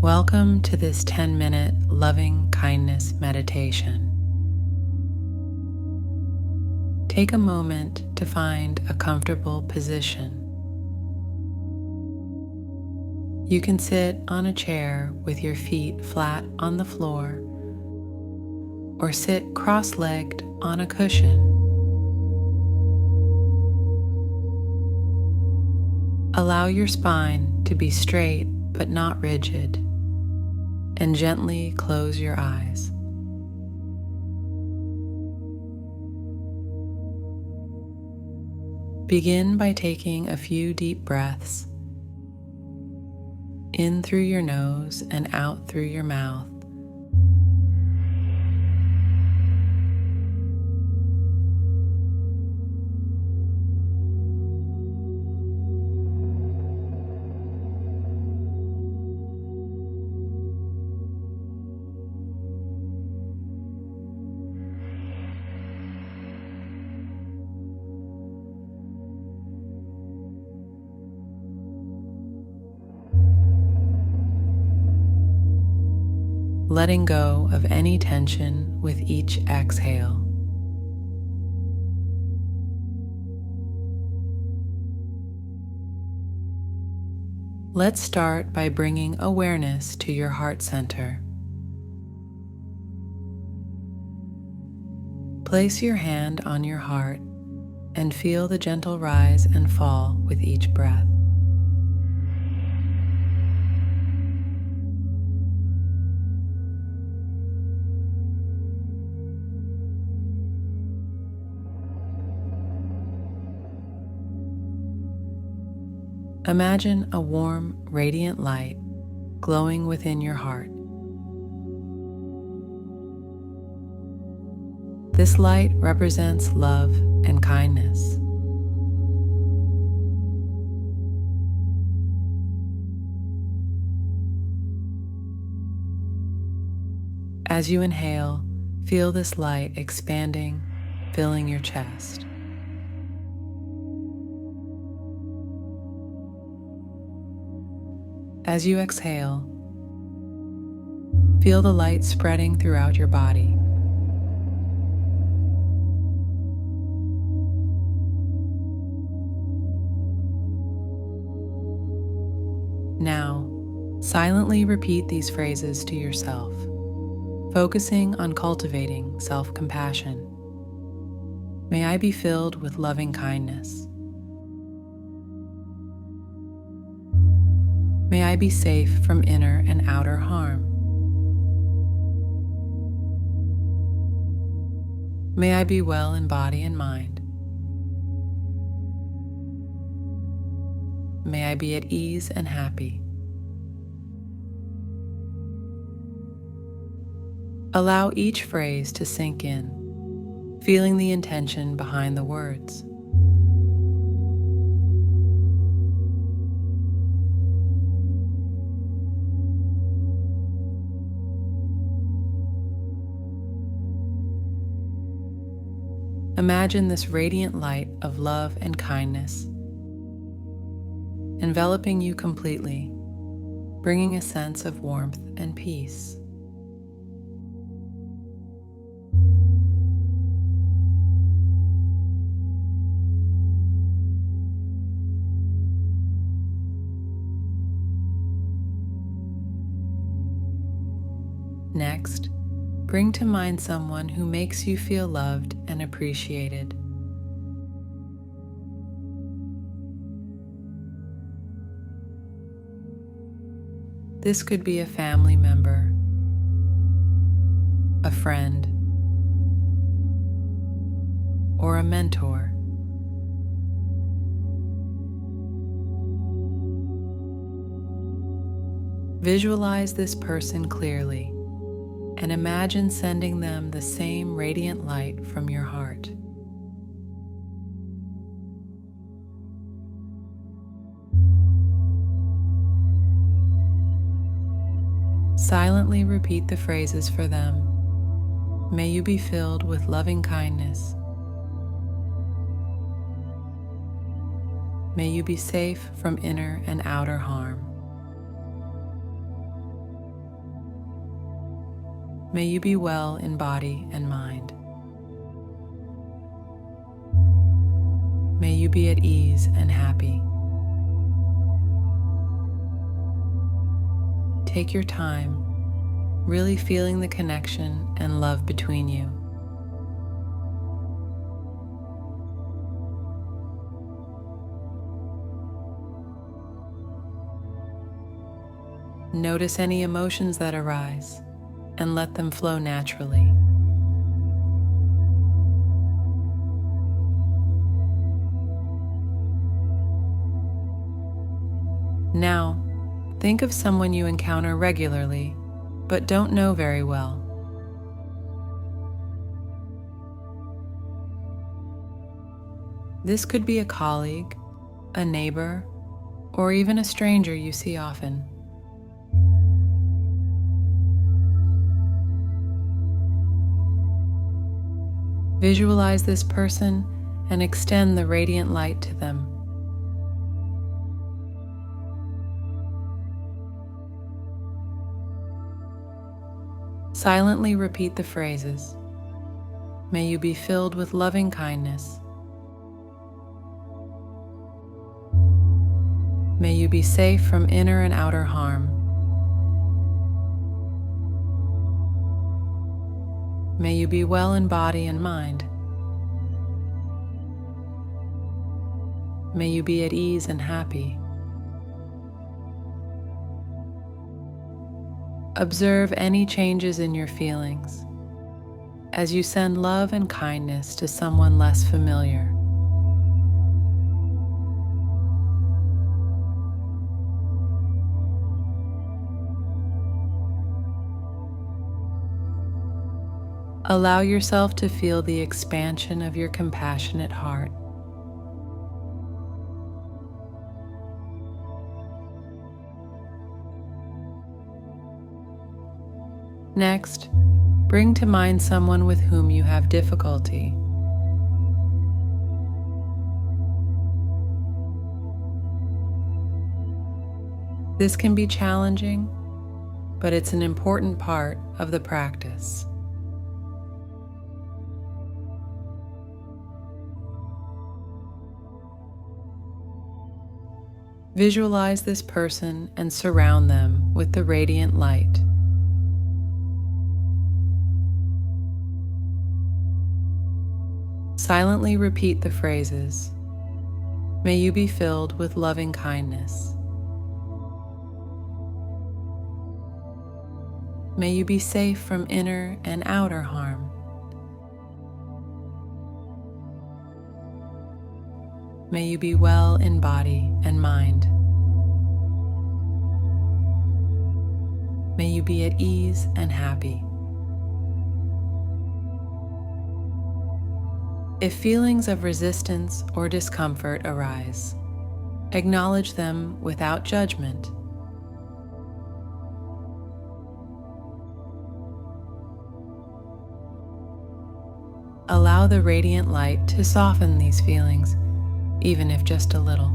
Welcome to this 10-minute loving kindness meditation. Take a moment to find a comfortable position. You can sit on a chair with your feet flat on the floor, or sit cross-legged on a cushion. Allow your spine to be straight but not rigid, and gently close your eyes. Begin by taking a few deep breaths in through your nose and out through your mouth. Letting go of any tension with each exhale. Let's start by bringing awareness to your heart center. Place your hand on your heart and feel the gentle rise and fall with each breath. Imagine a warm, radiant light glowing within your heart. This light represents love and kindness. As you inhale, feel this light expanding, filling your chest. As you exhale, feel the light spreading throughout your body. Now, silently repeat these phrases to yourself, focusing on cultivating self-compassion. May I be filled with loving kindness. May I be safe from inner and outer harm. May I be well in body and mind. May I be at ease and happy. Allow each phrase to sink in, feeling the intention behind the words. Imagine this radiant light of love and kindness enveloping you completely, bringing a sense of warmth and peace. Next, bring to mind someone who makes you feel loved and appreciated. This could be a family member, a friend, or a mentor. Visualize this person clearly and imagine sending them the same radiant light from your heart. Silently repeat the phrases for them. May you be filled with loving kindness. May you be safe from inner and outer harm. May you be well in body and mind. May you be at ease and happy. Take your time, really feeling the connection and love between you. Notice any emotions that arise and let them flow naturally. Now, think of someone you encounter regularly but don't know very well. This could be a colleague, a neighbor, or even a stranger you see often. Visualize this person and extend the radiant light to them. Silently repeat the phrases, "May you be filled with loving kindness. May you be safe from inner and outer harm. May you be well in body and mind. May you be at ease and happy." Observe any changes in your feelings as you send love and kindness to someone less familiar. Allow yourself to feel the expansion of your compassionate heart. Next, bring to mind someone with whom you have difficulty. This can be challenging, but it's an important part of the practice. Visualize this person and surround them with the radiant light. Silently repeat the phrases, "May you be filled with loving kindness. May you be safe from inner and outer harm. May you be well in body and mind. May you be at ease and happy." If feelings of resistance or discomfort arise, acknowledge them without judgment. Allow the radiant light to soften these feelings, even if just a little.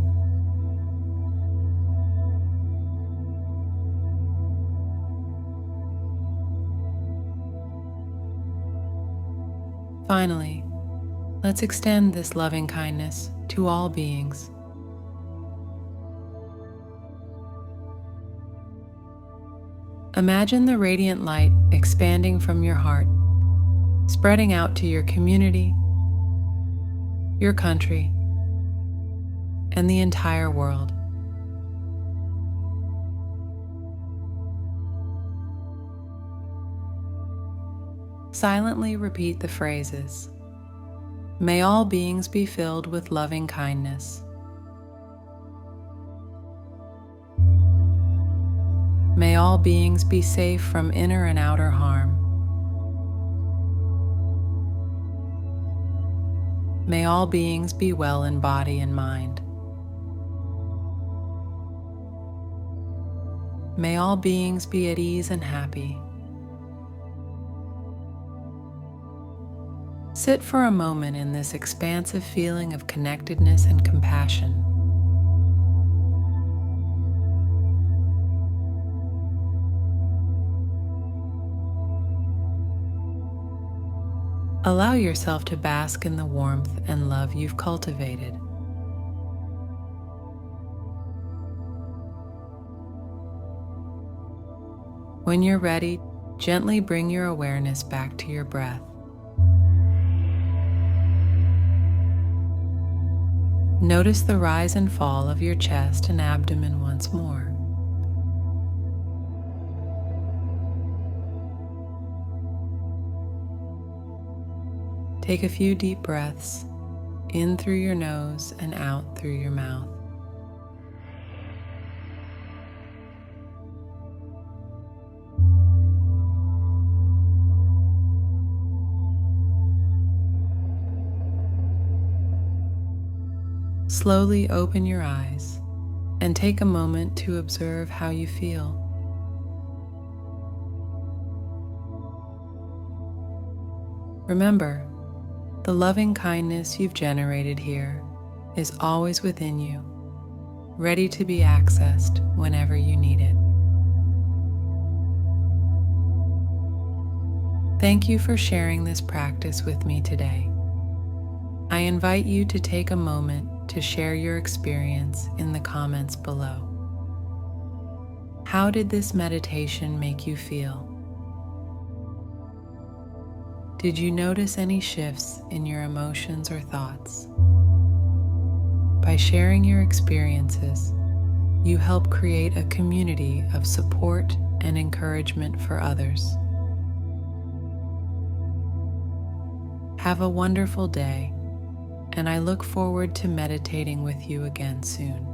Finally, let's extend this loving kindness to all beings. Imagine the radiant light expanding from your heart, spreading out to your community, your country, and the entire world. Silently repeat the phrases, "May all beings be filled with loving kindness. May all beings be safe from inner and outer harm. May all beings be well in body and mind. May all beings be at ease and happy." Sit for a moment in this expansive feeling of connectedness and compassion. Allow yourself to bask in the warmth and love you've cultivated. When you're ready, gently bring your awareness back to your breath. Notice the rise and fall of your chest and abdomen once more. Take a few deep breaths, in through your nose and out through your mouth. Slowly open your eyes and take a moment to observe how you feel. Remember, the loving kindness you've generated here is always within you, ready to be accessed whenever you need it. Thank you for sharing this practice with me today. I invite you to take a moment to share your experience in the comments below. How did this meditation make you feel? Did you notice any shifts in your emotions or thoughts? By sharing your experiences, you help create a community of support and encouragement for others. Have a wonderful day, and I look forward to meditating with you again soon.